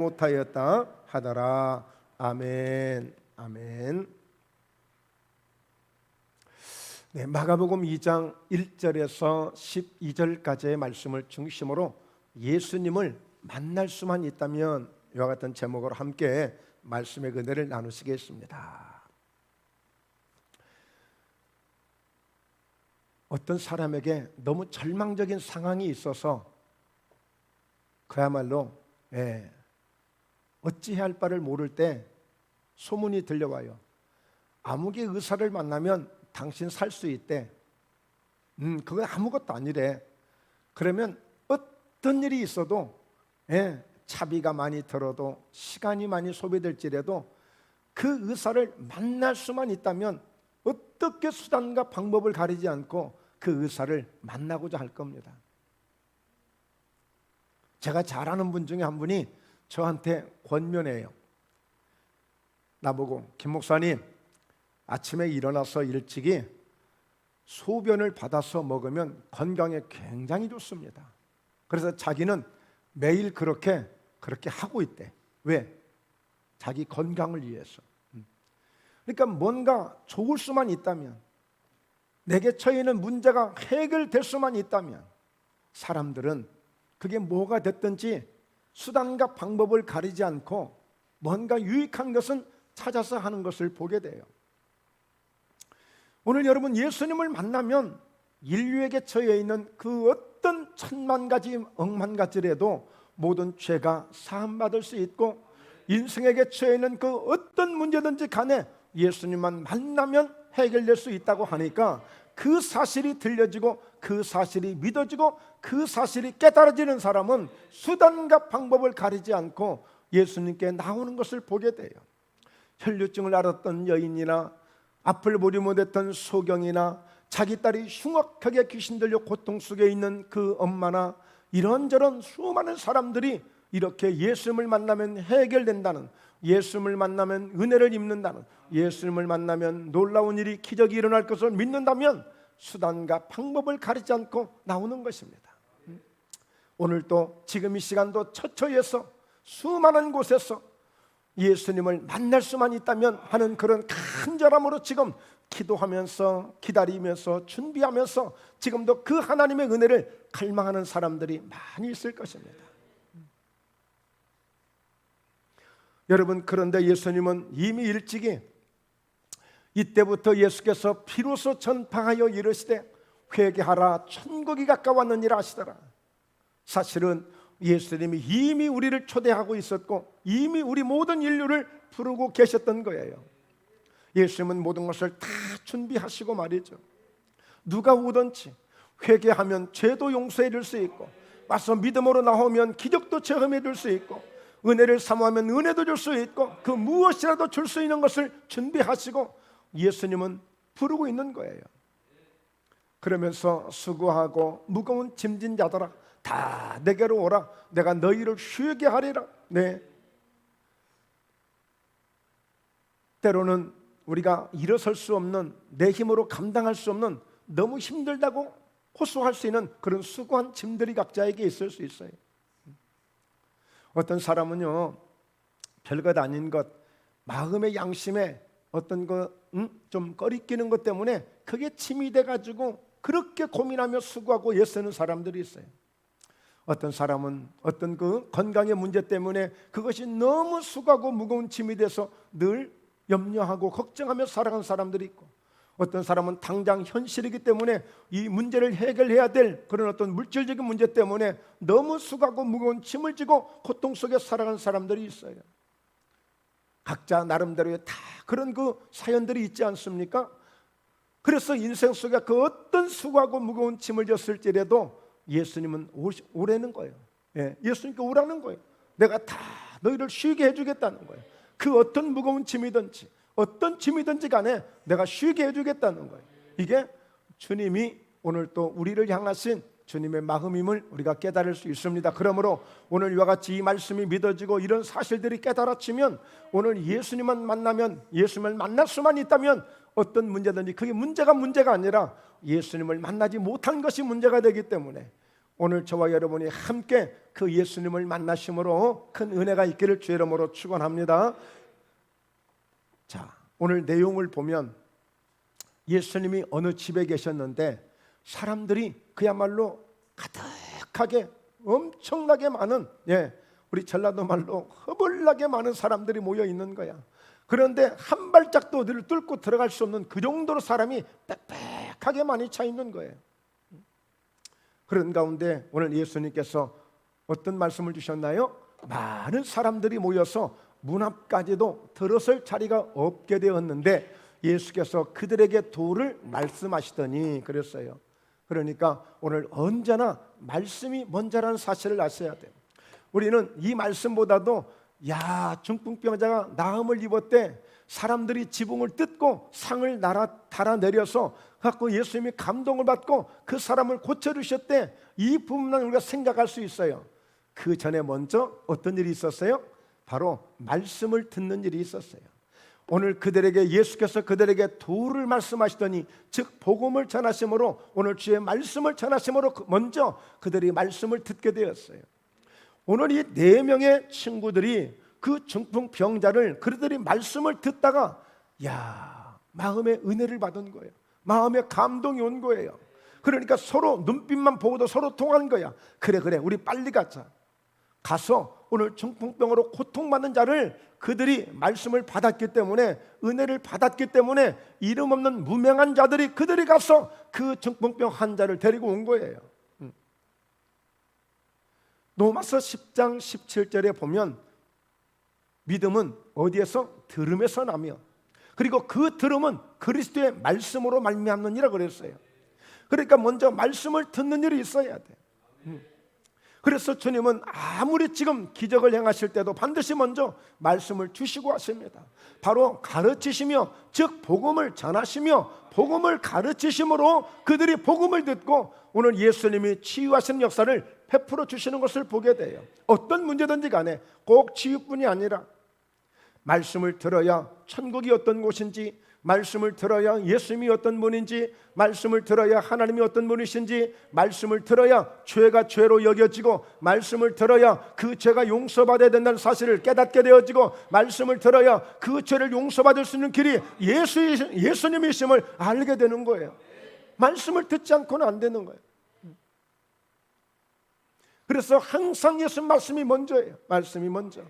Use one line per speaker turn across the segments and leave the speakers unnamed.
못하였다 하더라. 아멘. 아멘. 네, 마가복음 2장 1절에서 12절까지의 말씀을 중심으로 예수님을 만날 수만 있다면 이와 같은 제목으로 함께 말씀의 은혜를 나누시겠습니다. 어떤 사람에게 너무 절망적인 상황이 있어서 그야말로 어찌해야 할 바를 모를 때 소문이 들려와요. 아무개 의사를 만나면 당신 살 수 있대. 그건 아무것도 아니래. 그러면 어떤 일이 있어도 차비가 많이 들어도 시간이 많이 소비될지라도 그 의사를 만날 수만 있다면 어떻게 수단과 방법을 가리지 않고 그 의사를 만나고자 할 겁니다. 제가 잘 아는 분 중에 한 분이 저한테 권면해요. 나보고 김 목사님, 아침에 일어나서 일찍이 소변을 받아서 먹으면 건강에 굉장히 좋습니다. 그래서 자기는 매일 그렇게 하고 있대. 왜? 자기 건강을 위해서. 그러니까 뭔가 좋을 수만 있다면, 내게 처해 있는 문제가 해결될 수만 있다면 사람들은 그게 뭐가 됐든지 수단과 방법을 가리지 않고 뭔가 유익한 것은 찾아서 하는 것을 보게 돼요. 오늘 여러분, 예수님을 만나면 인류에게 처해 있는 그 어떤 천만 가지 억만 가지라도 모든 죄가 사함받을 수 있고, 인생에게 처해 있는 그 어떤 문제든지 간에 예수님만 만나면 해결될 수 있다고 하니까 그 사실이 들려지고 그 사실이 믿어지고 그 사실이 깨달아지는 사람은 수단과 방법을 가리지 않고 예수님께 나오는 것을 보게 돼요. 혈류증을 앓았던 여인이나 앞을 보지 못했던 소경이나 자기 딸이 흉악하게 귀신 들려 고통 속에 있는 그 엄마나 이런저런 수많은 사람들이 이렇게 예수님을 만나면 해결된다는, 예수님을 만나면 은혜를 입는다는, 예수님을 만나면 놀라운 일이, 기적이 일어날 것을 믿는다면 수단과 방법을 가리지 않고 나오는 것입니다. 오늘도 지금 이 시간도 처처에서 수많은 곳에서 예수님을 만날 수만 있다면 하는 그런 간절함으로 지금 기도하면서 기다리면서 준비하면서 지금도 그 하나님의 은혜를 갈망하는 사람들이 많이 있을 것입니다. 여러분, 그런데 예수님은 이미 일찍이 이때부터 예수께서 비로소 전파하여 이르시되 회개하라, 천국이 가까웠느니라 하시더라. 사실은 예수님이 이미 우리를 초대하고 있었고 이미 우리 모든 인류를 부르고 계셨던 거예요. 예수님은 모든 것을 다 준비하시고 말이죠. 누가 오든지 회개하면 죄도 용서해 줄 수 있고, 와서 믿음으로 나오면 기적도 체험해 줄 수 있고, 은혜를 사모하면 은혜도 줄 수 있고, 그 무엇이라도 줄 수 있는 것을 준비하시고 예수님은 부르고 있는 거예요. 그러면서 수고하고 무거운 짐진 자들아 다 내게로 오라, 내가 너희를 쉬게 하리라. 네. 때로는 우리가 일어설 수 없는, 내 힘으로 감당할 수 없는, 너무 힘들다고 호소할 수 있는 그런 수고한 짐들이 각자에게 있을 수 있어요. 어떤 사람은요, 별것 아닌 것, 마음의 양심에 어떤 좀 꺼리끼는 것 때문에 그게 짐이 돼가지고 그렇게 고민하며 수고하고 애쓰는 사람들이 있어요. 어떤 사람은 어떤 그 건강의 문제 때문에 그것이 너무 수고하고 무거운 짐이 돼서 늘 염려하고 걱정하며 살아가는 사람들이 있고, 어떤 사람은 당장 현실이기 때문에 이 문제를 해결해야 될 그런 어떤 물질적인 문제 때문에 너무 수고하고 무거운 짐을 지고 고통 속에 살아가는 사람들이 있어요. 각자 나름대로의 다 그런 그 사연들이 있지 않습니까? 그래서 인생 속에 그 어떤 수고하고 무거운 짐을 졌을지라도 예수님은 오라는 거예요. 예수님께 오라는 거예요. 내가 다 너희를 쉬게 해주겠다는 거예요. 그 어떤 무거운 짐이든지 어떤 짐이든지 간에 내가 쉬게 해주겠다는 거예요. 이게 주님이 오늘 또 우리를 향하신 주님의 마음임을 우리가 깨달을 수 있습니다. 그러므로 오늘 이와 같이 이 말씀이 믿어지고 이런 사실들이 깨달아지면 오늘 예수님만 만나면, 예수님을 만날 수만 있다면 어떤 문제든지 그게 문제가 아니라 예수님을 만나지 못한 것이 문제가 되기 때문에 오늘 저와 여러분이 함께 그 예수님을 만나심으로 큰 은혜가 있기를 주의 이름으로 축원합니다. 자, 오늘 내용을 보면 예수님이 어느 집에 계셨는데 사람들이 그야말로 가득하게 엄청나게 많은, 우리 전라도 말로 허벌나게 많은 사람들이 모여 있는 거야. 그런데 한 발짝도 어디를 뚫고 들어갈 수 없는 그 정도로 사람이 빽빽하게 많이 차 있는 거예요. 그런 가운데 오늘 예수님께서 어떤 말씀을 주셨나요? 많은 사람들이 모여서 문 앞까지도 들어설 자리가 없게 되었는데 예수께서 그들에게 도를 말씀하시더니 그랬어요. 그러니까 오늘 언제나 말씀이 먼저라는 사실을 아셔야 돼요. 우리는 이 말씀보다도 중풍병자가 나음을 입었대, 사람들이 지붕을 뜯고 상을 달아내려서 갖고 예수님이 감동을 받고 그 사람을 고쳐주셨대, 이 부분만 우리가 생각할 수 있어요. 그 전에 먼저 어떤 일이 있었어요? 바로 말씀을 듣는 일이 있었어요. 오늘 예수께서 그들에게 도를 말씀하시더니, 즉 복음을 전하심으로, 오늘 주의 말씀을 전하심으로 먼저 그들이 말씀을 듣게 되었어요. 오늘 이 4명의 친구들이 그 중풍병자를 그들이 말씀을 듣다가 마음의 은혜를 받은 거예요. 마음에 감동이 온 거예요. 그러니까 서로 눈빛만 보고도 서로 통한 거야. 그래 우리 빨리 가서 오늘 중풍병으로 고통받는 자를, 그들이 말씀을 받았기 때문에, 은혜를 받았기 때문에 이름 없는 무명한 자들이 그들이 가서 그 중풍병 환자를 데리고 온 거예요. 로마서 10장 17절에 보면 믿음은 어디에서? 들음에서 나며, 그리고 그 들음은 그리스도의 말씀으로 말미암느니라 그랬어요. 그러니까 먼저 말씀을 듣는 일이 있어야 돼. 그래서 주님은 아무리 지금 기적을 행하실 때도 반드시 먼저 말씀을 주시고 하십니다. 바로 가르치시며, 즉 복음을 전하시며 복음을 가르치심으로 그들이 복음을 듣고 오늘 예수님이 치유하시는 역사를 베풀어 주시는 것을 보게 돼요. 어떤 문제든지 간에 꼭 치유뿐이 아니라 말씀을 들어야 천국이 어떤 곳인지, 말씀을 들어야 예수님이 어떤 분인지, 말씀을 들어야 하나님이 어떤 분이신지, 말씀을 들어야 죄가 죄로 여겨지고, 말씀을 들어야 그 죄가 용서받아야 된다는 사실을 깨닫게 되어지고, 말씀을 들어야 그 죄를 용서받을 수 있는 길이 예수님이심을 알게 되는 거예요. 말씀을 듣지 않고는 안 되는 거예요. 그래서 항상 예수님 말씀이 먼저예요. 말씀이 먼저.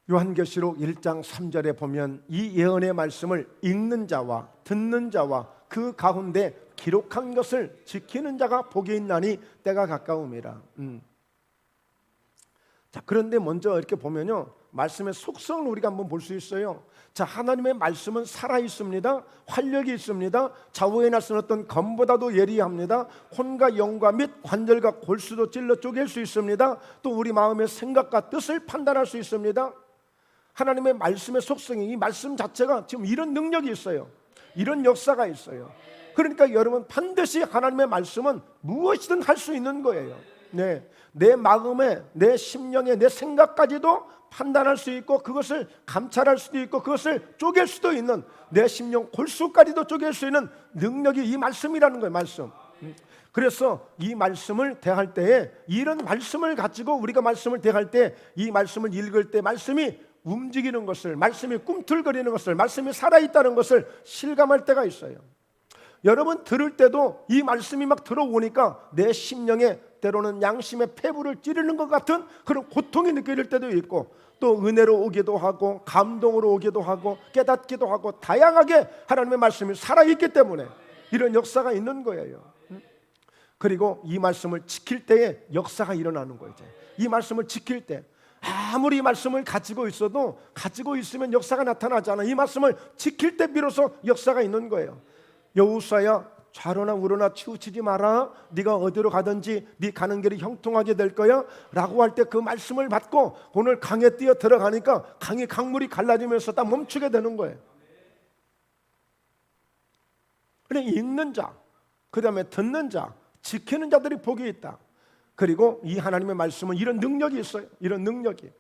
요한계시록 1장 3절에 보면 이 예언의 말씀을 읽는 자와 듣는 자와 그 가운데 기록한 것을 지키는 자가 복이 있나니 때가 가까움이라. 자, 그런데 먼저 이렇게 보면요, 말씀의 속성을 우리가 한번 볼 수 있어요. 자, 하나님의 말씀은 살아 있습니다. 활력이 있습니다. 좌우에 나선 어떤 검보다도 예리합니다. 혼과 영과 및 관절과 골수도 찔러 쪼갤 수 있습니다. 또 우리 마음의 생각과 뜻을 판단할 수 있습니다. 하나님의 말씀의 속성이, 이 말씀 자체가 지금 이런 능력이 있어요. 이런 역사가 있어요. 그러니까 여러분, 반드시 하나님의 말씀은 무엇이든 할 수 있는 거예요. 내 마음에, 내 심령에, 내 생각까지도 판단할 수 있고, 그것을 감찰할 수도 있고, 그것을 쪼갤 수도 있는, 내 심령 골수까지도 쪼갤 수 있는 능력이 이 말씀이라는 거예요. 말씀. 그래서 이 말씀을 대할 때에, 이런 말씀을 가지고 우리가 말씀을 대할 때, 이 말씀을 읽을 때 말씀이 움직이는 것을, 말씀이 꿈틀거리는 것을, 말씀이 살아있다는 것을 실감할 때가 있어요. 여러분, 들을 때도 이 말씀이 막 들어오니까 내 심령에 때로는 양심의 폐부를 찌르는 것 같은 그런 고통이 느껴질 때도 있고, 또 은혜로 오기도 하고, 감동으로 오기도 하고, 깨닫기도 하고, 다양하게 하나님의 말씀이 살아있기 때문에 이런 역사가 있는 거예요. 그리고 이 말씀을 지킬 때에 역사가 일어나는 거예요. 이 말씀을 지킬 때 아무리 말씀을 가지고 있어도, 가지고 있으면 역사가 나타나잖아. 이 말씀을 지킬 때 비로소 역사가 있는 거예요. 여호수아야, 좌로나 우로나 치우치지 마라. 네가 어디로 가든지 네 가는 길이 형통하게 될 거야 라고 할 때 그 말씀을 받고 오늘 강에 뛰어 들어가니까 강이 강물이 갈라지면서 딱 멈추게 되는 거예요. 그냥 읽는 자, 그 다음에 듣는 자, 지키는 자들이 복이 있다. 그리고 이 하나님의 말씀은 이런 능력이 있어요. 이런 능력이.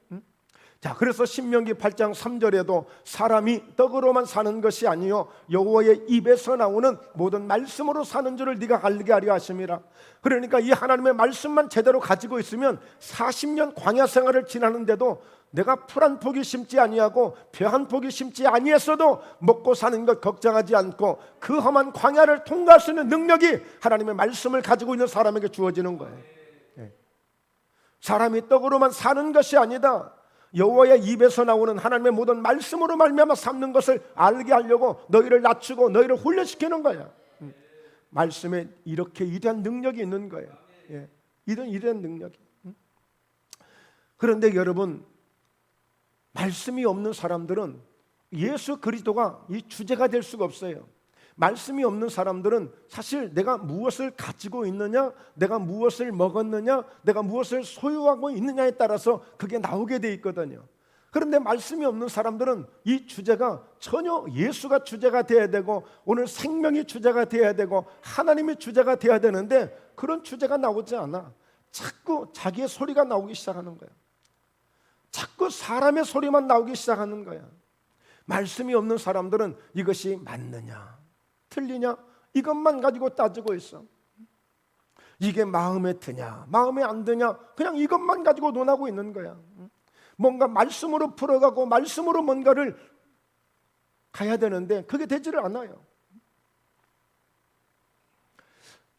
자, 그래서 신명기 8장 3절에도 사람이 떡으로만 사는 것이 아니요 여호와의 입에서 나오는 모든 말씀으로 사는 줄을 네가 알게 하려 하심이라. 그러니까 이 하나님의 말씀만 제대로 가지고 있으면 40년 광야 생활을 지나는데도 내가 풀 한 포기 심지 아니하고 벼 한 포기 심지 아니했어도 먹고 사는 것 걱정하지 않고 그 험한 광야를 통과할 수 있는 능력이 하나님의 말씀을 가지고 있는 사람에게 주어지는 거예요. 사람이 떡으로만 사는 것이 아니다. 여호와의 입에서 나오는 하나님의 모든 말씀으로 말미암아 삼는 것을 알게 하려고 너희를 낮추고 너희를 훈련시키는 거야. 말씀에 이렇게 이러한 능력이 있는 거예요. 이런 능력이. 그런데 여러분, 말씀이 없는 사람들은 예수 그리스도가 이 주제가 될 수가 없어요. 말씀이 없는 사람들은 사실 내가 무엇을 가지고 있느냐, 내가 무엇을 먹었느냐, 내가 무엇을 소유하고 있느냐에 따라서 그게 나오게 돼 있거든요. 그런데 말씀이 없는 사람들은 이 주제가 전혀 예수가 주제가 돼야 되고 오늘 생명이 주제가 돼야 되고 하나님이 주제가 돼야 되는데 그런 주제가 나오지 않아. 자꾸 자기의 소리가 나오기 시작하는 거야. 자꾸 사람의 소리만 나오기 시작하는 거야. 말씀이 없는 사람들은 이것이 맞느냐 틀리냐 이것만 가지고 따지고 있어. 이게 마음에 드냐 마음에 안 드냐 그냥 이것만 가지고 논하고 있는 거야. 뭔가 말씀으로 풀어가고 말씀으로 뭔가를 가야 되는데 그게 되지를 않아요.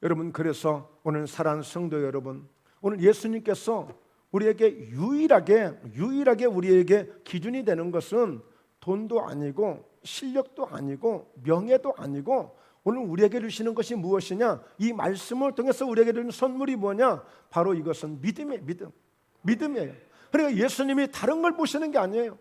여러분, 그래서 오늘 사랑하는 성도 여러분, 오늘 예수님께서 우리에게 유일하게 우리에게 기준이 되는 것은 돈도 아니고 실력도 아니고 명예도 아니고 오늘 우리에게 주시는 것이 무엇이냐? 이 말씀을 통해서 우리에게 주는 선물이 뭐냐? 바로 이것은 믿음이에요. 그러니까 예수님이 다른 걸 보시는 게 아니에요.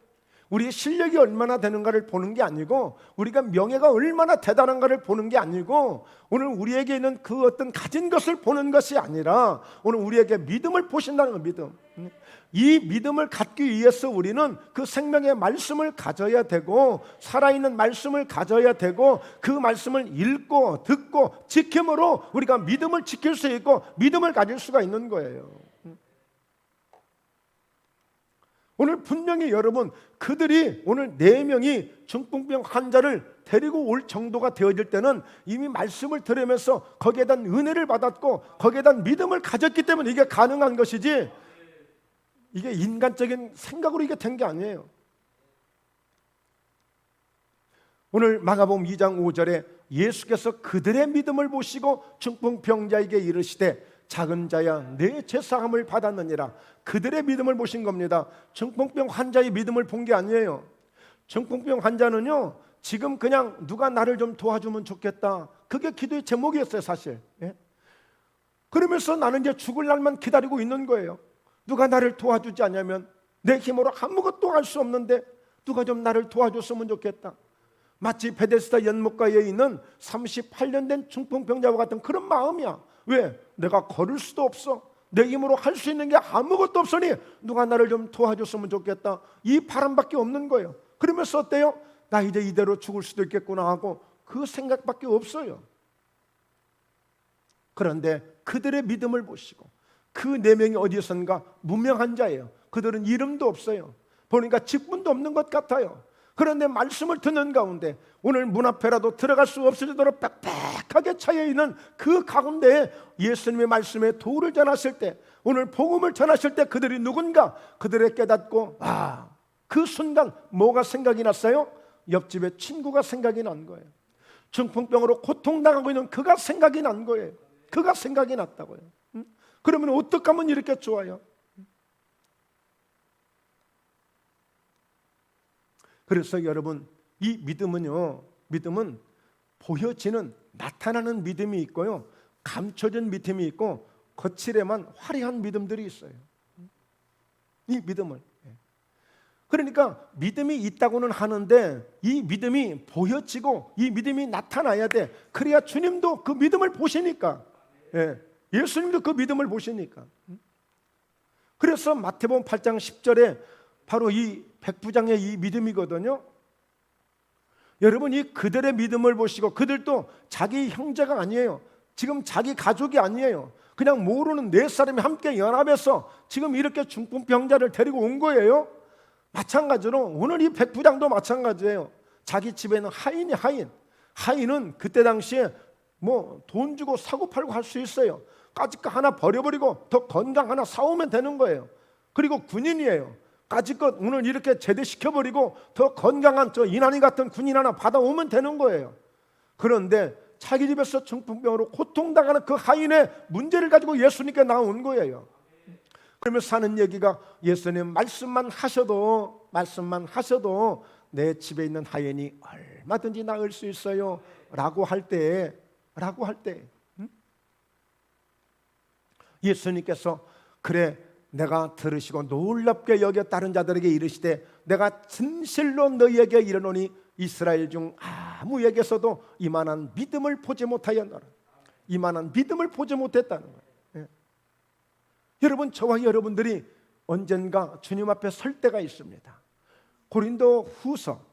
우리의 실력이 얼마나 되는가를 보는 게 아니고 우리가 명예가 얼마나 대단한가를 보는 게 아니고 오늘 우리에게 있는 그 어떤 가진 것을 보는 것이 아니라 오늘 우리에게 믿음을 보신다는 거. 믿음. 이 믿음을 갖기 위해서 우리는 그 생명의 말씀을 가져야 되고 살아있는 말씀을 가져야 되고 그 말씀을 읽고 듣고 지킴으로 우리가 믿음을 지킬 수 있고 믿음을 가질 수가 있는 거예요. 오늘 분명히 여러분, 그들이 오늘 4명이 중풍병 환자를 데리고 올 정도가 되어질 때는 이미 말씀을 들으면서 거기에 대한 은혜를 받았고 거기에 대한 믿음을 가졌기 때문에 이게 가능한 것이지 이게 인간적인 생각으로 이게 된 게 아니에요. 오늘 마가복음 2장 5절에 예수께서 그들의 믿음을 보시고 중풍병자에게 이르시되 작은 자야 내 죄사함을 받았느니라. 그들의 믿음을 보신 겁니다. 중풍병 환자의 믿음을 본 게 아니에요. 중풍병 환자는요 지금 그냥 누가 나를 좀 도와주면 좋겠다, 그게 기도의 제목이었어요 사실. 그러면서 나는 이제 죽을 날만 기다리고 있는 거예요. 누가 나를 도와주지 않냐면 내 힘으로 아무것도 할 수 없는데 누가 좀 나를 도와줬으면 좋겠다. 마치 베데스다 연못가에 있는 38년 된 중풍병자와 같은 그런 마음이야. 왜? 내가 걸을 수도 없어. 내 힘으로 할 수 있는 게 아무것도 없으니 누가 나를 좀 도와줬으면 좋겠다. 이 바람밖에 없는 거예요. 그러면서 어때요? 나 이제 이대로 죽을 수도 있겠구나 하고 그 생각밖에 없어요. 그런데 그들의 믿음을 보시고 그 4명이 어디선가 무명한 자예요. 그들은 이름도 없어요. 보니까 직분도 없는 것 같아요. 그런데 말씀을 듣는 가운데 오늘 문 앞에라도 들어갈 수 없을 정도로 빽빽하게 차여있는 그 가운데에 예수님의 말씀에 도를 전하실 때, 오늘 복음을 전하실 때 그들이 누군가 그들을 깨닫고 그 순간 뭐가 생각이 났어요? 옆집에 친구가 생각이 난 거예요. 중풍병으로 고통당하고 있는 그가 생각이 난 거예요. 그가 생각이 났다고요. 그러면 어떻게 하면 이렇게 좋아요? 그래서 여러분, 이 믿음은 보여지는, 나타나는 믿음이 있고요, 감춰진 믿음이 있고 거칠에만 화려한 믿음들이 있어요. 이 믿음을. 그러니까 믿음이 있다고는 하는데 이 믿음이 보여지고 이 믿음이 나타나야 돼. 그래야 주님도 그 믿음을 보시니까, 예수님도 그 믿음을 보시니까. 그래서 마태복음 8장 10절에 바로 이 백부장의 이 믿음이거든요. 여러분이 그들의 믿음을 보시고, 그들도 자기 형제가 아니에요. 지금 자기 가족이 아니에요. 그냥 모르는 4사람이 함께 연합해서 지금 이렇게 중풍병자를 데리고 온 거예요. 마찬가지로 오늘 이 백부장도 마찬가지예요. 자기 집에 있는 하인은 그때 당시에 뭐 돈 주고 사고 팔고 할 수 있어요. 까짓거 하나 버려버리고 더 건강 하나 사오면 되는 거예요. 그리고 군인이에요. 까짓것 오늘 이렇게 제대시켜버리고 더 건강한 저 이난이 같은 군인 하나 받아오면 되는 거예요. 그런데 자기 집에서 정풍병으로 고통당하는 그 하인의 문제를 가지고 예수님께 나온 거예요. 그러면서 하는 얘기가, 예수님 말씀만 하셔도 내 집에 있는 하인이 얼마든지 나을 수 있어요 라고 할 때 예수님께서 그래 내가 들으시고 놀랍게 여겨 다른 자들에게 이르시되 내가 진실로 너희에게 이르노니 이스라엘 중 아무에게서도 이만한 믿음을 보지 못하였노라. 이만한 믿음을 보지 못했다는 거예요. 예. 여러분, 저와 여러분들이 언젠가 주님 앞에 설 때가 있습니다. 고린도 후서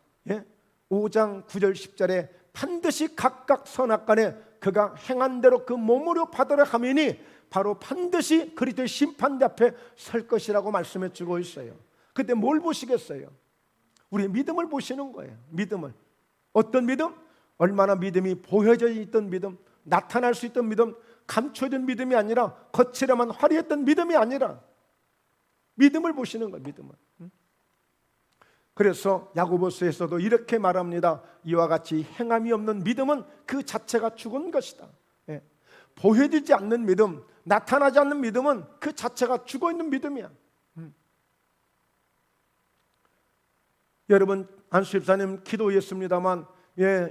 5장 9절 10절에 반드시 각각 선악간에 그가 행한 대로 그 몸으로 받으라 하매니 바로 반드시 그리스도의 심판대 앞에 설 것이라고 말씀해 주고 있어요. 그때 뭘 보시겠어요? 우리의 믿음을 보시는 거예요. 믿음을. 어떤 믿음? 얼마나 믿음이 보여져 있던 믿음, 나타날 수 있던 믿음, 감춰진 믿음이 아니라 거칠어만 화려했던 믿음이 아니라 믿음을 보시는 거예요. 믿음을. 그래서 야고보서에서도 이렇게 말합니다. 이와 같이 행함이 없는 믿음은 그 자체가 죽은 것이다. 보여지지 않는 믿음, 나타나지 않는 믿음은 그 자체가 죽어있는 믿음이야. 여러분, 안수집사님 기도했습니다만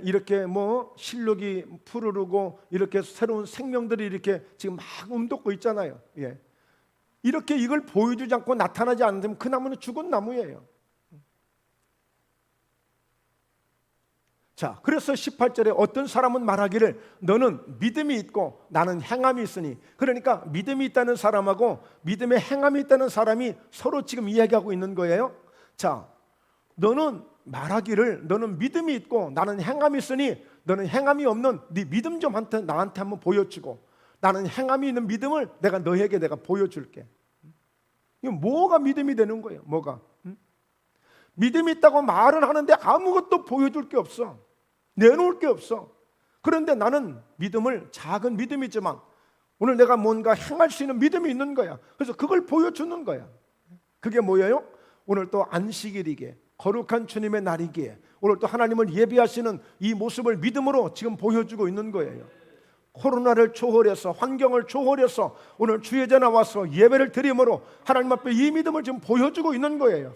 이렇게 뭐 실록이 푸르르고 이렇게 새로운 생명들이 이렇게 지금 막 움돋고 있잖아요. 이렇게 이걸 보여주지 않고 나타나지 않으면 그 나무는 죽은 나무예요. 자, 그래서 18절에 어떤 사람은 말하기를 너는 믿음이 있고 나는 행함이 있으니, 그러니까 믿음이 있다는 사람하고 믿음에 행함이 있다는 사람이 서로 지금 이야기하고 있는 거예요. 자, 너는 말하기를 너는 믿음이 있고 나는 행함이 있으니 너는 행함이 없는 네 믿음 좀 나한테 한번 보여주고 나는 행함이 있는 믿음을 내가 너에게 내가 보여줄게. 이거 뭐가 믿음이 되는 거예요? 뭐가? 믿음이 있다고 말은 하는데 아무것도 보여줄 게 없어. 내놓을 게 없어. 그런데 나는 믿음을, 작은 믿음이지만 오늘 내가 뭔가 행할 수 있는 믿음이 있는 거야. 그래서 그걸 보여주는 거야. 그게 뭐예요? 오늘 또 안식일이기에, 거룩한 주님의 날이기에 오늘 또 하나님을 예배하시는 이 모습을 믿음으로 지금 보여주고 있는 거예요. 코로나를 초월해서, 환경을 초월해서 오늘 주의자 나와서 예배를 드림으로 하나님 앞에 이 믿음을 지금 보여주고 있는 거예요.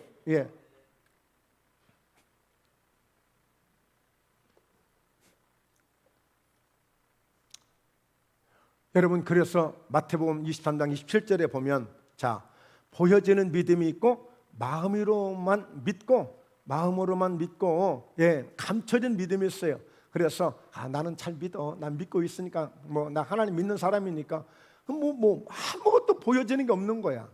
여러분, 그래서 마태복음 23장 27절에 보면, 자, 보여지는 믿음이 있고 마음으로만 믿고 감춰진 믿음이 있어요. 그래서 나는 잘 믿어, 난 믿고 있으니까, 뭐 나 하나님 믿는 사람이니까 뭐 아무것도 보여지는 게 없는 거야.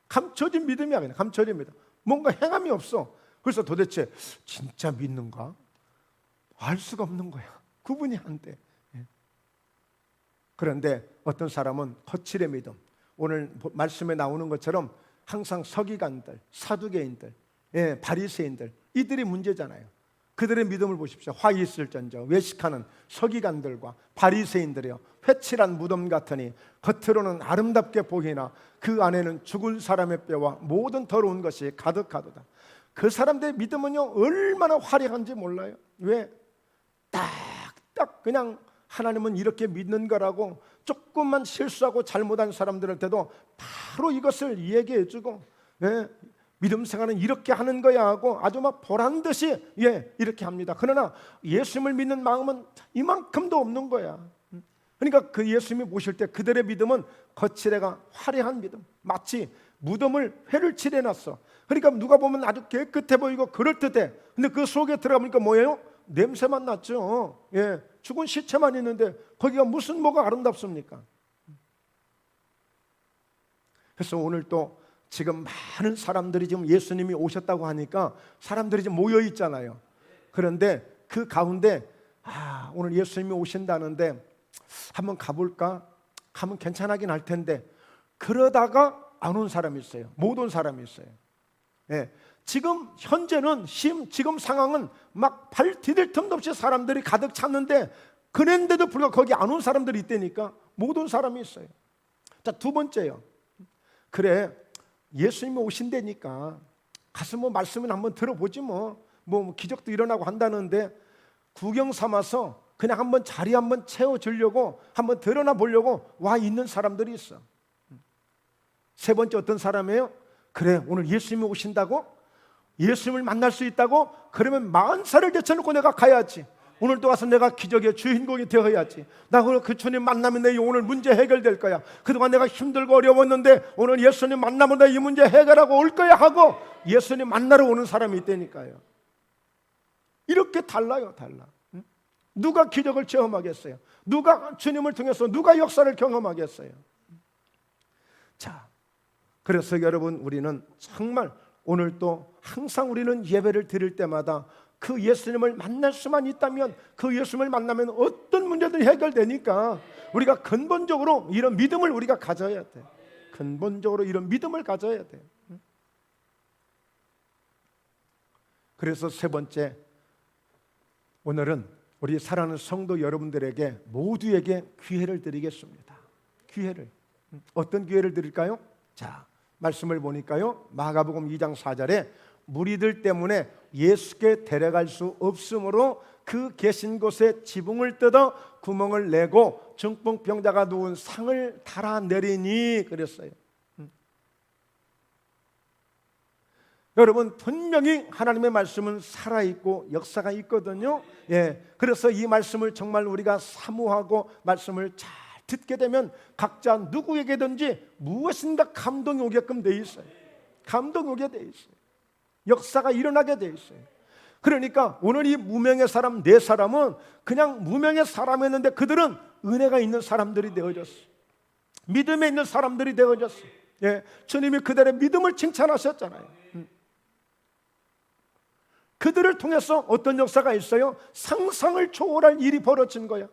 감춰진 믿음이야. 그냥 감춰진 믿음. 뭔가 행함이 없어. 그래서 도대체 진짜 믿는가? 알 수가 없는 거야. 구분이 안 돼. 그런데 어떤 사람은 거칠의 믿음, 오늘 말씀에 나오는 것처럼 항상 서기관들, 사두개인들, 바리새인들, 이들이 문제잖아요. 그들의 믿음을 보십시오. 화 있을전저 외식하는 서기관들과 바리새인들이요, 회칠한 무덤 같으니 겉으로는 아름답게 보이나 그 안에는 죽은 사람의 뼈와 모든 더러운 것이 가득하도다. 그 사람들의 믿음은요 얼마나 화려한지 몰라요. 왜? 딱딱 그냥 하나님은 이렇게 믿는 거라고 조금만 실수하고 잘못한 사람들한테도 바로 이것을 얘기해주고, 믿음 생활은 이렇게 하는 거야 하고 아주 막 보란듯이 이렇게 합니다. 그러나 예수님을 믿는 마음은 이만큼도 없는 거야. 그러니까 그 예수님이 보실 때 그들의 믿음은 거칠애가 화려한 믿음, 마치 무덤을 회를 칠해놨어. 그러니까 누가 보면 아주 깨끗해 보이고 그럴듯해. 근데 그 속에 들어가보니까 뭐예요? 냄새만 났죠. 죽은 시체만 있는데 거기가 무슨 뭐가 아름답습니까? 그래서 오늘 또 지금 많은 사람들이 지금 예수님이 오셨다고 하니까 사람들이 지금 모여 있잖아요. 그런데 그 가운데 오늘 예수님이 오신다는데 한번 가볼까? 가면 괜찮긴 할 텐데 그러다가 안 온 사람이 있어요. 못 온 사람이 있어요. 예. 지금 현재는 지금 상황은 막 발 디딜 틈도 없이 사람들이 가득 찼는데 그랬는데도 불구하고 거기 안 온 사람들이 있다니까. 못 온 사람이 있어요. 자, 두 번째요. 그래, 예수님이 오신다니까 가서 뭐 말씀을 한번 들어보지 뭐 기적도 일어나고 한다는데 구경 삼아서 그냥 한번 자리 한번 채워주려고 한번 드러나 보려고 와 있는 사람들이 있어. 세 번째 어떤 사람이에요? 그래, 오늘 예수님이 오신다고? 예수님을 만날 수 있다고? 그러면 만사를 제쳐놓고 내가 가야지. 오늘도 와서 내가 기적의 주인공이 되어야지. 나 오늘 그 주님 만나면 내 오늘 문제 해결될 거야. 그동안 내가 힘들고 어려웠는데 오늘 예수님 만나면 내 이 문제 해결하고 올 거야 하고 예수님 만나러 오는 사람이 있다니까요. 이렇게 달라요, 달라. 누가 기적을 체험하겠어요? 누가 주님을 통해서 누가 역사를 경험하겠어요? 자, 그래서 여러분, 우리는 정말 오늘도 항상 우리는 예배를 드릴 때마다 그 예수님을 만날 수만 있다면, 그 예수님을 만나면 어떤 문제든 해결되니까 우리가 근본적으로 이런 믿음을 우리가 가져야 돼. 근본적으로 이런 믿음을 가져야 돼. 그래서 세 번째, 오늘은 우리 사랑하는 성도 여러분들에게 모두에게 기회를 드리겠습니다. 기회를. 어떤 기회를 드릴까요? 자, 말씀을 보니까요, 마가복음 2장 4절에 무리들 때문에 예수께 데려갈 수 없으므로 그 계신 곳에 지붕을 뜯어 구멍을 내고 중풍병자가 누운 상을 달아내리니 그랬어요. 여러분, 분명히 하나님의 말씀은 살아있고 역사가 있거든요. 예, 그래서 이 말씀을 정말 우리가 사모하고 말씀을 잘 듣게 되면 각자 누구에게든지 무엇인가 감동이 오게끔 돼 있어요. 감동이 오게 돼 있어요. 역사가 일어나게 돼 있어요. 그러니까 오늘 이 무명의 사람 네 사람은 그냥 무명의 사람이었는데 그들은 은혜가 있는 사람들이 되어졌어. 믿음에 있는 사람들이 되어졌어. 예, 주님이 그들의 믿음을 칭찬하셨잖아요. 그들을 통해서 어떤 역사가 있어요? 상상을 초월할 일이 벌어진 거야.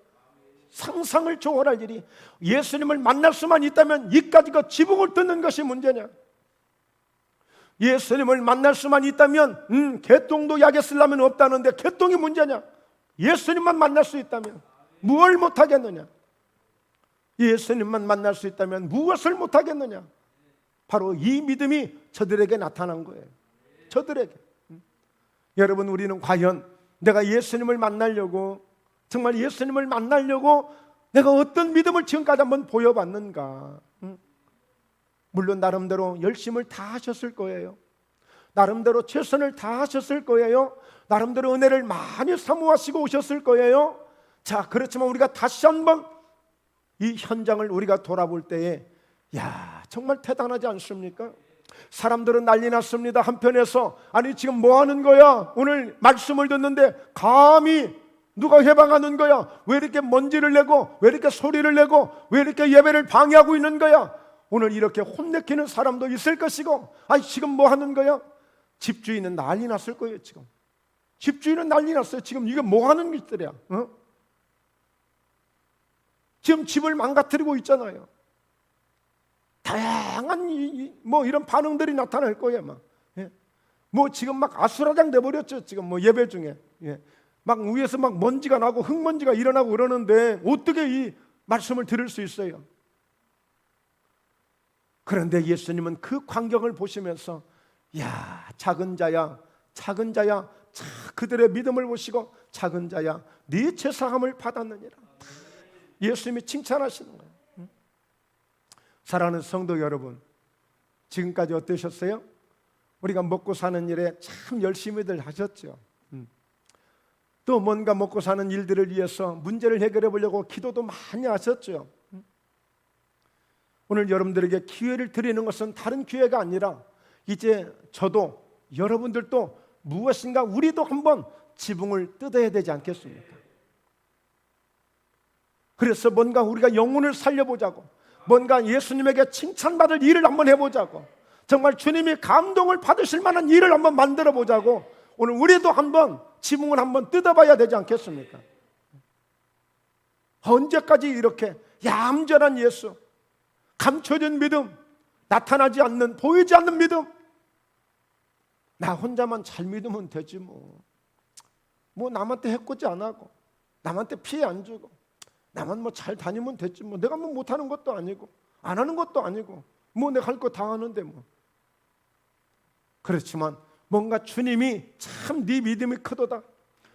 상상을 초월할 일이. 예수님을 만날 수만 있다면 이까지가 지붕을 뜯는 것이 문제냐? 예수님을 만날 수만 있다면 개똥도 약에 쓰려면 없다는데 개똥이 문제냐? 예수님만 만날 수 있다면 무엇을 못하겠느냐? 예수님만 만날 수 있다면 무엇을 못하겠느냐? 바로 이 믿음이 저들에게 나타난 거예요. 저들에게. 여러분, 우리는 과연 내가 예수님을 만나려고, 정말 예수님을 만나려고 내가 어떤 믿음을 지금까지 한번 보여봤는가? 물론 나름대로 열심을 다 하셨을 거예요. 나름대로 최선을 다 하셨을 거예요. 나름대로 은혜를 많이 사모하시고 오셨을 거예요. 자, 그렇지만 우리가 다시 한번 이 현장을 우리가 돌아볼 때에 야, 정말 대단하지 않습니까? 사람들은 난리 났습니다. 한편에서 아니 지금 뭐 하는 거야? 오늘 말씀을 듣는데 감히 누가 해방하는 거야? 왜 이렇게 먼지를 내고 왜 이렇게 소리를 내고 왜 이렇게 예배를 방해하고 있는 거야? 오늘 이렇게 혼내키는 사람도 있을 것이고, 아니 지금 뭐 하는 거야? 집주인은 난리 났을 거예요. 지금 집주인은 난리 났어요. 지금 이게 뭐 하는 짓들이야? 지금 집을 망가뜨리고 있잖아요. 다양한 이런 반응들이 나타날 거예요. 막. 예. 뭐 지금 막 아수라장 돼버렸죠. 지금 뭐 예배 중에. 예. 막 위에서 막 먼지가 나고 흙먼지가 일어나고 그러는데 어떻게 이 말씀을 들을 수 있어요? 그런데 예수님은 그 광경을 보시면서 야, 작은 자야 그들의 믿음을 보시고 작은 자야 네 죄사함을 받았느니라. 예수님이 칭찬하시는 거예요. 사랑하는 성도 여러분, 지금까지 어떠셨어요? 우리가 먹고 사는 일에 참 열심히들 하셨죠. 또 뭔가 먹고 사는 일들을 위해서 문제를 해결해 보려고 기도도 많이 하셨죠. 오늘 여러분들에게 기회를 드리는 것은 다른 기회가 아니라 이제 저도 여러분들도 무엇인가 우리도 한번 지붕을 뜯어야 되지 않겠습니까? 그래서 뭔가 우리가 영혼을 살려보자고, 뭔가 예수님에게 칭찬받을 일을 한번 해보자고, 정말 주님이 감동을 받으실 만한 일을 한번 만들어 보자고, 오늘 우리도 한번 지붕을 한번 뜯어봐야 되지 않겠습니까? 언제까지 이렇게 얌전한 예수, 감춰진 믿음, 나타나지 않는, 보이지 않는 믿음, 나 혼자만 잘 믿으면 되지 뭐 남한테 해코지 안 하고 남한테 피해 안 주고 나만 뭐 잘 다니면 됐지 뭐 내가 뭐 못하는 것도 아니고 안 하는 것도 아니고 뭐 내가 할 거 다 하는데 뭐. 그렇지만 뭔가 주님이 참 네 믿음이 크도다,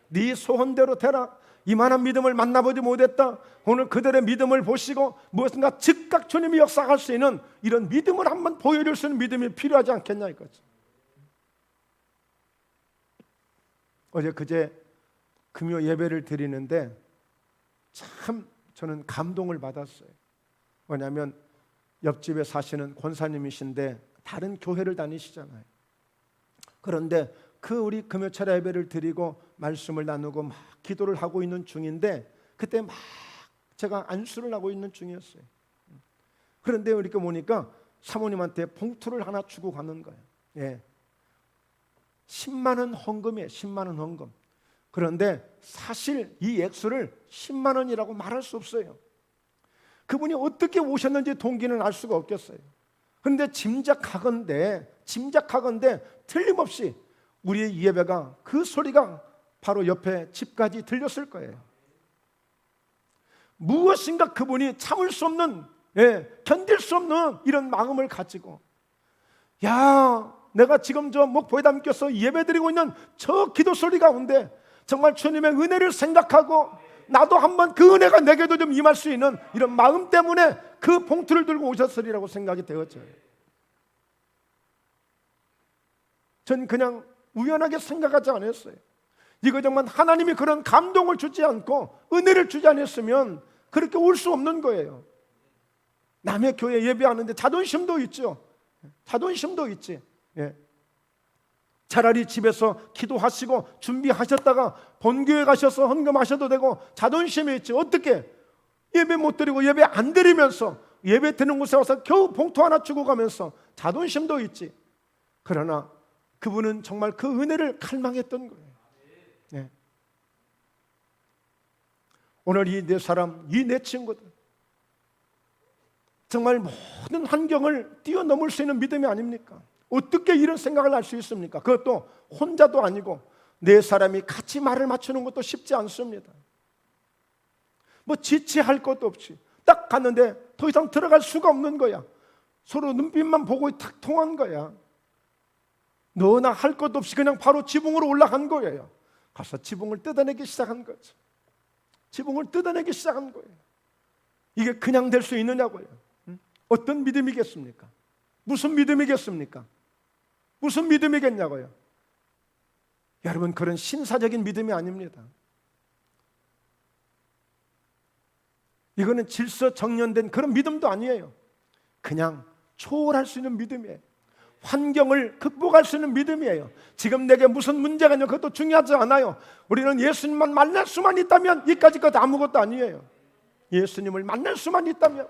네 소원대로 되라, 이만한 믿음을 만나보지 못했다, 오늘 그들의 믿음을 보시고 무엇인가 즉각 주님이 역사할 수 있는 이런 믿음을 한번 보여줄 수 있는 믿음이 필요하지 않겠냐 이거지. 어제 그제 금요 예배를 드리는데 참 저는 감동을 받았어요. 왜냐하면 옆집에 사시는 권사님이신데 다른 교회를 다니시잖아요. 그런데 그 우리 금요철 예배를 드리고 말씀을 나누고 막 기도를 하고 있는 중인데 그때 막 제가 안수를 하고 있는 중이었어요. 그런데 이렇게 보니까 사모님한테 봉투를 하나 주고 가는 거예요. 예. 10만 원 헌금이에요. 10만 원 헌금. 그런데 사실 이 액수를 10만 원이라고 말할 수 없어요. 그분이 어떻게 오셨는지 동기는 알 수가 없겠어요. 그런데 짐작하건대 틀림없이 우리의 예배가 그 소리가 바로 옆에 집까지 들렸을 거예요. 무엇인가 그분이 참을 수 없는, 견딜 수 없는 이런 마음을 가지고, 야, 내가 지금 저 목포에 담겨서 예배드리고 있는 저 기도 소리 가운데 정말 주님의 은혜를 생각하고 나도 한번 그 은혜가 내게도 좀 임할 수 있는 이런 마음 때문에 그 봉투를 들고 오셨으리라고 생각이 되었죠. 전 그냥 우연하게 생각하지 않았어요. 이거 정말 하나님이 그런 감동을 주지 않고 은혜를 주지 않았으면 그렇게 올 수 없는 거예요. 남의 교회 예배하는데 자존심도 있죠. 자존심도 있지. 예. 차라리 집에서 기도하시고 준비하셨다가 본교회 가셔서 헌금하셔도 되고 자존심이 있지. 어떻게 예배 못 드리고 예배 안 드리면서 예배 드리는 곳에 와서 겨우 봉투 하나 주고 가면서 자존심도 있지. 그러나 그분은 정말 그 은혜를 갈망했던 거예요. 네. 오늘 이 네 사람, 이 네 친구들 정말 모든 환경을 뛰어넘을 수 있는 믿음이 아닙니까? 어떻게 이런 생각을 할 수 있습니까? 그것도 혼자도 아니고 네 사람이 같이 말을 맞추는 것도 쉽지 않습니다. 뭐 지체할 것도 없이 딱 갔는데 더 이상 들어갈 수가 없는 거야. 서로 눈빛만 보고 탁 통한 거야. 너나 할 것도 없이 그냥 바로 지붕으로 올라간 거예요. 가서 지붕을 뜯어내기 시작한 거죠. 지붕을 뜯어내기 시작한 거예요. 이게 그냥 될 수 있느냐고요. 어떤 믿음이겠습니까? 무슨 믿음이겠습니까? 무슨 믿음이겠냐고요. 여러분, 그런 신사적인 믿음이 아닙니다. 이거는 질서 정연된 그런 믿음도 아니에요. 그냥 초월할 수 있는 믿음이에요. 환경을 극복할 수 있는 믿음이에요. 지금 내게 무슨 문제가 있냐 그것도 중요하지 않아요. 우리는 예수님만 만날 수만 있다면 이까짓 것 아무것도 아니에요. 예수님을 만날 수만 있다면.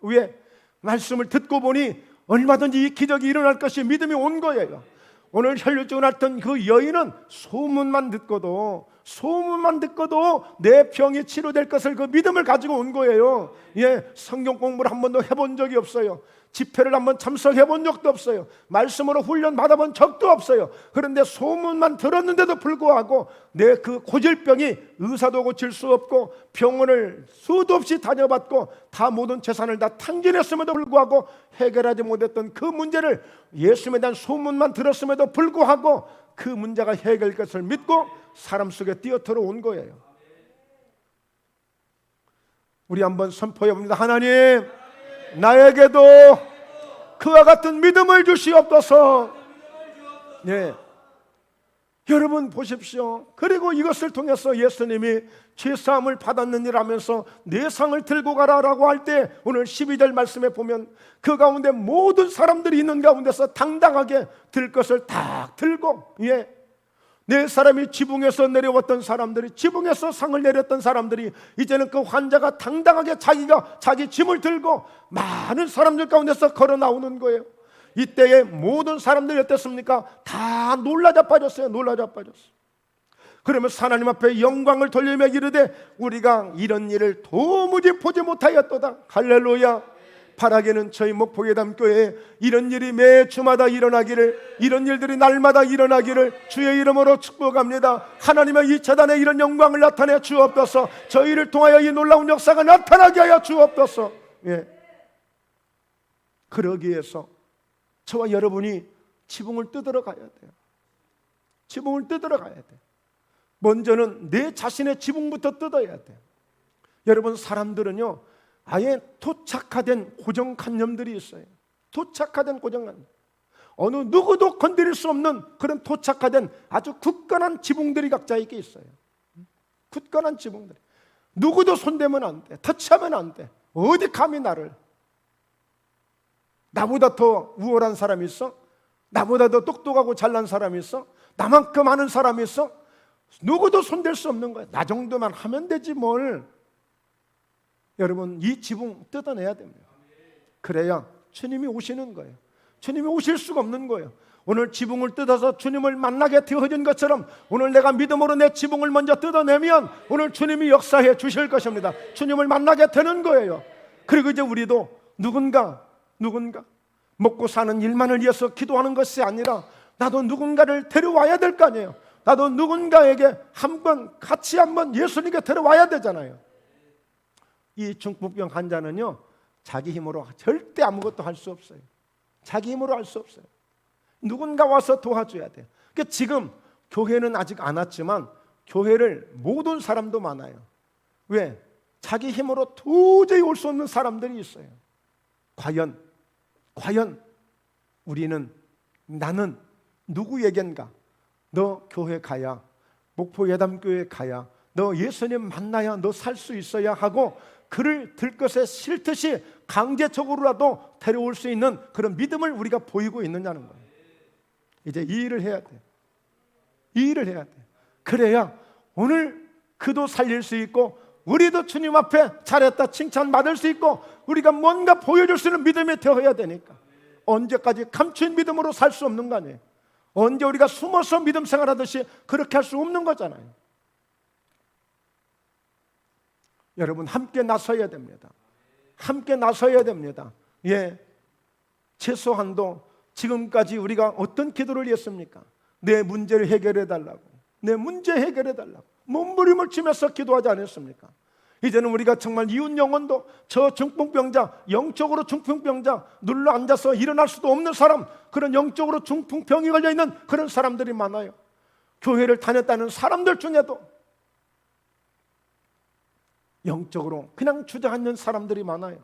왜? 말씀을 듣고 보니 얼마든지 이 기적이 일어날 것이 믿음이 온 거예요. 오늘 혈류증을 앓던 그 여인은 소문만 듣고도 내 병이 치료될 것을 그 믿음을 가지고 온 거예요. 예, 성경 공부를 한 번도 해본 적이 없어요. 집회를 한번 참석해 본 적도 없어요. 말씀으로 훈련 받아본 적도 없어요. 그런데 소문만 들었는데도 불구하고 내 그 고질병이 의사도 고칠 수 없고 병원을 수도 없이 다녀봤고 다 모든 재산을 다 탕진했음에도 불구하고 해결하지 못했던 그 문제를 예수님에 대한 소문만 들었음에도 불구하고 그 문제가 해결될 것을 믿고 사람 속에 뛰어 들어온 거예요. 우리 한번 선포해 봅니다. 하나님, 나에게도 그와 같은 믿음을 주시옵소서. 네. 여러분 보십시오. 그리고 이것을 통해서 예수님이 죄사함을 받았느니라면서 내 상을 들고 가라라고 할 때 오늘 12절 말씀에 보면 그 가운데 모든 사람들이 있는 가운데서 당당하게 들 것을 딱 들고, 네 사람이 지붕에서 내려왔던 사람들이, 지붕에서 상을 내렸던 사람들이 이제는 그 환자가 당당하게 자기 짐을 들고 많은 사람들 가운데서 걸어 나오는 거예요. 이때에 모든 사람들이 어땠습니까? 다 놀라 자빠졌어요. 그러면서 하나님 앞에 영광을 돌리며 이르되 우리가 이런 일을 도무지 보지 못하였도다. 할렐루야. 바라기는 저희 목포예담교회에 이런 일이 매 주마다 일어나기를, 이런 일들이 날마다 일어나기를 주의 이름으로 축복합니다. 하나님의 이 재단에 이런 영광을 나타내 주옵소서. 저희를 통하여 이 놀라운 역사가 나타나게 하여 주옵소서. 그러기 위해서 저와 여러분이 지붕을 뜯으러 가야 돼요. 지붕을 뜯으러 가야 돼요. 먼저는 내 자신의 지붕부터 뜯어야 돼요. 여러분, 사람들은요 아예 토착화된 고정관념들이 있어요. 토착화된 고정관념, 어느 누구도 건드릴 수 없는 그런 토착화된 아주 굳건한 지붕들이 각자에게 있어요. 굳건한 지붕들이, 누구도 손대면 안 돼, 터치하면 안 돼. 어디 감히 나보다 더 우월한 사람이 있어? 나보다 더 똑똑하고 잘난 사람이 있어? 나만큼 아는 사람이 있어? 누구도 손댈 수 없는 거야. 나 정도만 하면 되지 뭘. 여러분, 이 지붕 뜯어내야 됩니다. 그래야 주님이 오시는 거예요. 주님이 오실 수가 없는 거예요. 오늘 지붕을 뜯어서 주님을 만나게 되어진 것처럼 오늘 내가 믿음으로 내 지붕을 먼저 뜯어내면 오늘 주님이 역사해 주실 것입니다. 주님을 만나게 되는 거예요. 그리고 이제 우리도 누군가 먹고 사는 일만을 위해서 기도하는 것이 아니라 나도 누군가를 데려와야 될 거 아니에요. 나도 누군가에게 같이 한번 예수님께 데려와야 되잖아요. 이 중풍병 환자는요 자기 힘으로 절대 아무것도 할 수 없어요. 자기 힘으로 할 수 없어요. 누군가 와서 도와줘야 돼요. 그러니까 지금 교회는 아직 안 왔지만 교회를 못 온 사람도 많아요. 왜? 자기 힘으로 도저히 올 수 없는 사람들이 있어요. 과연 나는 누구에겐가 너 교회 가야, 목포 예담교회 가야, 너 예수님 만나야 너 살 수 있어야 하고 그를 들것에 싫듯이 강제적으로라도 데려올 수 있는 그런 믿음을 우리가 보이고 있느냐는 거예요. 이제 이 일을 해야 돼요. 이 일을 해야 돼요. 그래야 오늘 그도 살릴 수 있고 우리도 주님 앞에 잘했다 칭찬받을 수 있고 우리가 뭔가 보여줄 수 있는 믿음이 되어야 되니까. 언제까지 감춘 믿음으로 살 수 없는 거 아니에요. 언제 우리가 숨어서 믿음 생활하듯이 그렇게 할 수 없는 거잖아요. 여러분, 함께 나서야 됩니다. 함께 나서야 됩니다. 최소한도 지금까지 우리가 어떤 기도를 했습니까? 내 문제를 해결해 달라고, 내 문제 해결해 달라고 몸부림을 치면서 기도하지 않았습니까? 이제는 우리가 정말 이웃 영혼도, 저 중풍병자, 영적으로 중풍병자, 눌러 앉아서 일어날 수도 없는 사람, 그런 영적으로 중풍병이 걸려있는 그런 사람들이 많아요. 교회를 다녔다는 사람들 중에도 영적으로 그냥 주저앉는 사람들이 많아요.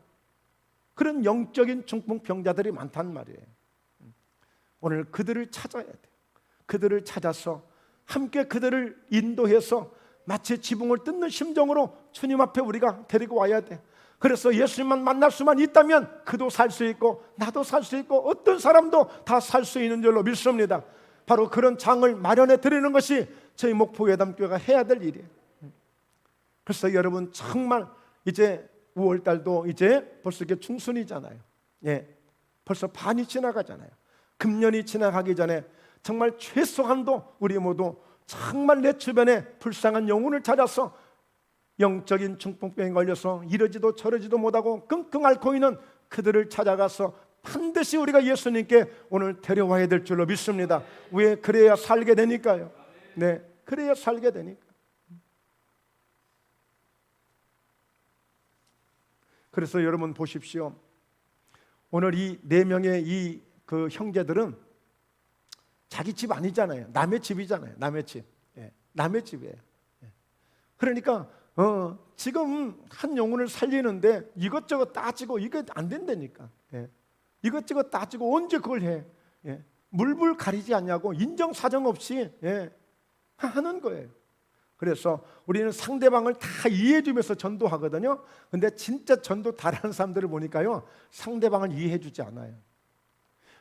그런 영적인 중풍병자들이 많단 말이에요. 오늘 그들을 찾아야 돼요. 그들을 찾아서 함께 그들을 인도해서 마치 지붕을 뜯는 심정으로 주님 앞에 우리가 데리고 와야 돼. 그래서 예수님만 만날 수만 있다면 그도 살 수 있고 나도 살 수 있고 어떤 사람도 다 살 수 있는 줄로 믿습니다. 바로 그런 장을 마련해 드리는 것이 저희 목포 예담교회가 해야 될 일이에요. 그래서 여러분, 정말 이제 5월달도 이제 벌써 이게 중순이잖아요. 벌써 반이 지나가잖아요. 금년이 지나가기 전에 정말 최소한도 우리 모두 정말 내 주변에 불쌍한 영혼을 찾아서 영적인 중풍병에 걸려서 이러지도 저러지도 못하고 끙끙 앓고 있는 그들을 찾아가서 반드시 우리가 예수님께 오늘 데려와야 될 줄로 믿습니다. 왜? 그래야 살게 되니까요. 그래야 살게 되니까. 그래서 여러분 보십시오. 오늘 이 4명의 이 그 형제들은 자기 집 아니잖아요. 남의 집이잖아요. 남의 집. 남의 집이에요. 그러니까 지금 한 영혼을 살리는데 이것저것 따지고 이게 안 된다니까. 이것저것 따지고 언제 그걸 해? 물불 가리지 않냐고 인정사정 없이 하는 거예요. 그래서 우리는 상대방을 다 이해해 주면서 전도하거든요. 근데 진짜 전도 잘하는 사람들을 보니까요, 상대방을 이해해 주지 않아요.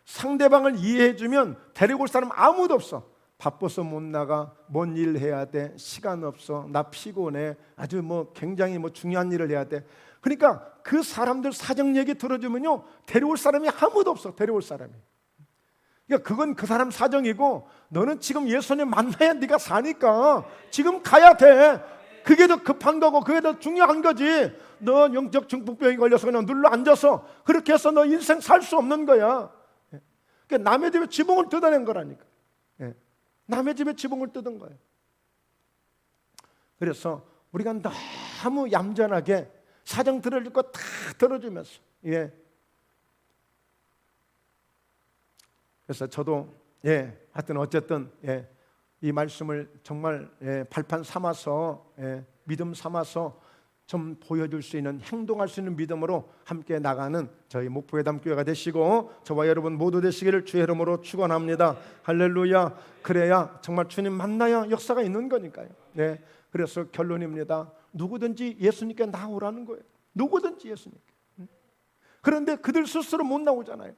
상대방을 이해해 주면 데리고 올 사람 아무도 없어. 바빠서 못 나가, 뭔 일 해야 돼, 시간 없어, 나 피곤해, 아주 굉장히 중요한 일을 해야 돼. 그러니까 그 사람들 사정 얘기 들어주면요, 데려올 사람이 아무도 없어. 데려올 사람이. 그러니까 그건 그 사람 사정이고, 너는 지금 예수님 만나야 네가 사니까 지금 가야 돼. 그게 더 급한 거고 그게 더 중요한 거지. 너 영적 중풍병이 걸려서 그냥 눌러 앉아서 그렇게 해서 너 인생 살 수 없는 거야. 그러니까 남의 집에 지붕을 뜯어낸 거라니까. 남의 집에 지붕을 뜯은 거예요. 그래서 우리가 너무 얌전하게 사정 들어줄 거 다 들어주면서, 그래서 저도 하여튼 어쨌든 이 말씀을 정말 발판 삼아서 믿음 삼아서 좀 보여줄 수 있는, 행동할 수 있는 믿음으로 함께 나가는 저희 목포회담 교회가 되시고 저와 여러분 모두 되시기를 주의 이름으로 축원합니다. 할렐루야. 그래야 정말 주님 만나야 역사가 있는 거니까요. 그래서 결론입니다. 누구든지 예수님께 나오라는 거예요. 누구든지 예수님께. 그런데 그들 스스로 못 나오잖아요.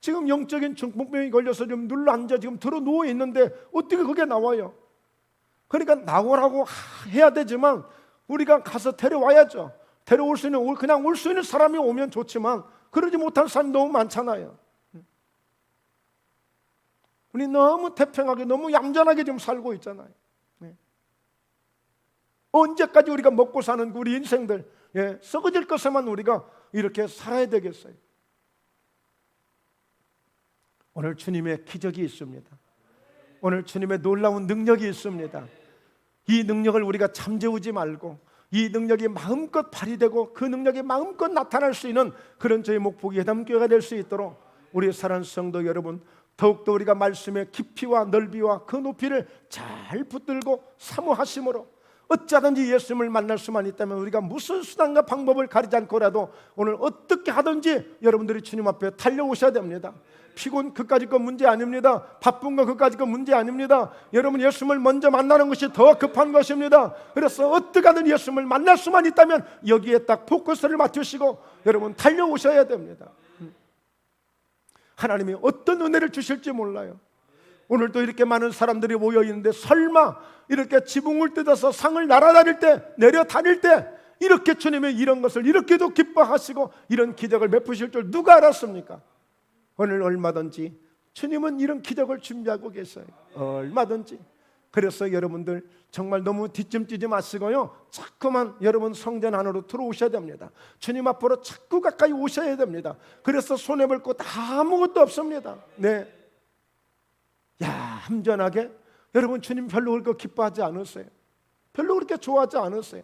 지금 영적인 중풍병이 걸려서 좀 눌러 앉아 지금 들어 누워 있는데 어떻게 그게 나와요? 그러니까 나오라고 해야 되지만 우리가 가서 데려와야죠. 데려올 수 있는, 그냥 올 수 있는 사람이 오면 좋지만 그러지 못한 사람이 너무 많잖아요. 우리 너무 태평하게, 너무 얌전하게 좀 살고 있잖아요. 언제까지 우리가 먹고 사는 우리 인생들, 썩어질 것에만 우리가 이렇게 살아야 되겠어요? 오늘 주님의 기적이 있습니다. 오늘 주님의 놀라운 능력이 있습니다. 이 능력을 우리가 잠재우지 말고 이 능력이 마음껏 발휘되고 그 능력이 마음껏 나타날 수 있는 그런 저희 목포기 회담교회가 될 수 있도록 우리 사랑하는 성도 여러분, 더욱더 우리가 말씀의 깊이와 넓이와 그 높이를 잘 붙들고 사모하심으로 어찌하든지 예수님을 만날 수만 있다면 우리가 무슨 수단과 방법을 가리지 않고라도 오늘 어떻게 하든지 여러분들이 주님 앞에 달려오셔야 됩니다. 피곤 그까짓 건 문제 아닙니다. 바쁜 거 그까짓 건 문제 아닙니다. 여러분 예수님을 먼저 만나는 것이 더 급한 것입니다. 그래서 어떻게 하든 예수님을 만날 수만 있다면 여기에 딱 포커스를 맞추시고 여러분 달려오셔야 됩니다. 하나님이 어떤 은혜를 주실지 몰라요. 오늘도 이렇게 많은 사람들이 모여 있는데 설마 이렇게 지붕을 뜯어서 상을 날아다닐 때, 내려다닐 때 이렇게 주님의 이런 것을 이렇게도 기뻐하시고 이런 기적을 베푸실 줄 누가 알았습니까? 오늘 얼마든지 주님은 이런 기적을 준비하고 계셔요. 얼마든지. 그래서 여러분들 정말 너무 뒷짐지지 마시고요, 자꾸만 여러분 성전 안으로 들어오셔야 됩니다. 주님 앞으로 자꾸 가까이 오셔야 됩니다. 그래서 손해볼 것 아무것도 없습니다. 얌전하게 여러분 주님 별로 그렇게 기뻐하지 않으세요. 별로 그렇게 좋아하지 않으세요.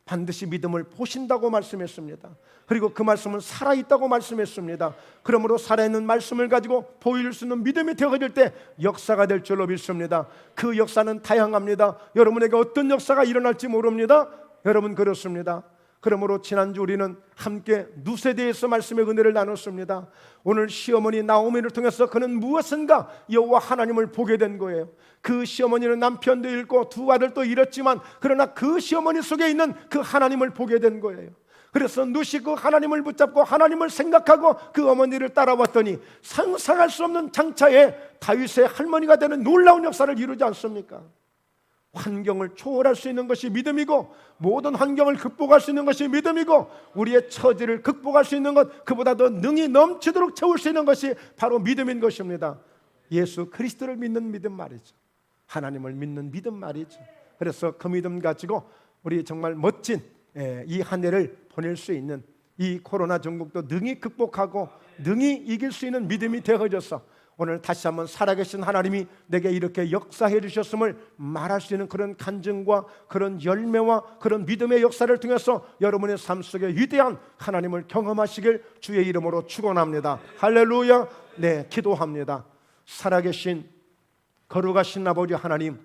반드시 믿음을 보신다고 말씀했습니다. 그리고 그 말씀은 살아있다고 말씀했습니다. 그러므로 살아있는 말씀을 가지고 보일 수 있는 믿음이 되어질 때 역사가 될 줄로 믿습니다. 그 역사는 다양합니다. 여러분에게 어떤 역사가 일어날지 모릅니다. 여러분 그렇습니다. 그러므로 지난주 우리는 함께 룻에 대해서 말씀의 은혜를 나눴습니다. 오늘 시어머니 나오미를 통해서 그는 무엇인가 여호와 하나님을 보게 된 거예요. 그 시어머니는 남편도 잃고 두 아들도 잃었지만 그러나 그 시어머니 속에 있는 그 하나님을 보게 된 거예요. 그래서 룻이 그 하나님을 붙잡고 하나님을 생각하고 그 어머니를 따라왔더니 상상할 수 없는 장차에 다윗의 할머니가 되는 놀라운 역사를 이루지 않습니까? 환경을 초월할 수 있는 것이 믿음이고 모든 환경을 극복할 수 있는 것이 믿음이고 우리의 처지를 극복할 수 있는 것, 그보다 더 능이 넘치도록 채울 수 있는 것이 바로 믿음인 것입니다. 예수 그리스도를 믿는 믿음 말이죠. 하나님을 믿는 믿음 말이죠. 그래서 그 믿음 가지고 우리 정말 멋진 이 한 해를 보낼 수 있는, 이 코로나 전국도 능히 극복하고 능히 이길 수 있는 믿음이 되어져서 오늘 다시 한번 살아계신 하나님이 내게 이렇게 역사해 주셨음을 말할 수 있는 그런 간증과 그런 열매와 그런 믿음의 역사를 통해서 여러분의 삶 속에 위대한 하나님을 경험하시길 주의 이름으로 축원합니다. 할렐루야. 기도합니다. 살아계신 거룩하신 아버지 하나님,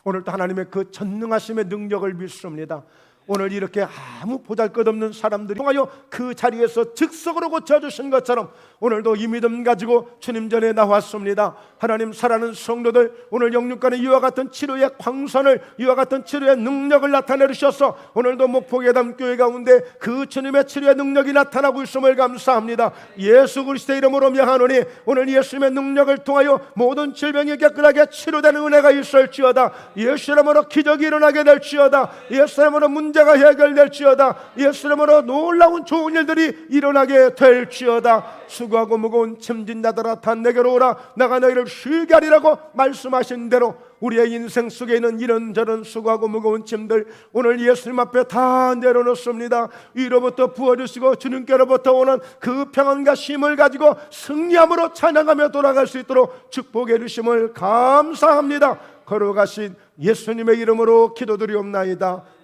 오늘도 하나님의 그 전능하심의 능력을 믿습니다. 오늘 이렇게 아무 보잘것없는 사람들이 통하여 그 자리에서 즉석으로 고쳐주신 것처럼 오늘도 이 믿음 가지고 주님 전에 나왔습니다. 하나님, 사랑하는 성도들, 오늘 영육간의 이와 같은 치료의 광선을, 이와 같은 치료의 능력을 나타내 주셔서 오늘도 목포예담 교회 가운데 그 주님의 치료의 능력이 나타나고 있음을 감사합니다. 예수 그리스도의 이름으로 명하노니 오늘 예수님의 능력을 통하여 모든 질병이 깨끗하게 치료되는 은혜가 있을지어다. 예수 이름으로 기적이 일어나게 될지어다. 예수 이름으로 문제 문제가 해결될지어다. 예수 이름으로 놀라운 좋은 일들이 일어나게 될지어다. 수고하고 무거운 짐진 자들아 다 내게로 오라. 내가 너희를 쉬게 하리라고 말씀하신 대로 우리의 인생 속에 있는 이런저런 수고하고 무거운 짐들 오늘 예수님 앞에 다 내려놓습니다. 위로부터 부어주시고 주님께로부터 오는 그 평안과 힘을 가지고 승리함으로 찬양하며 돌아갈 수 있도록 축복해 주심을 감사합니다. 걸어가신 예수님의 이름으로 기도드리옵나이다.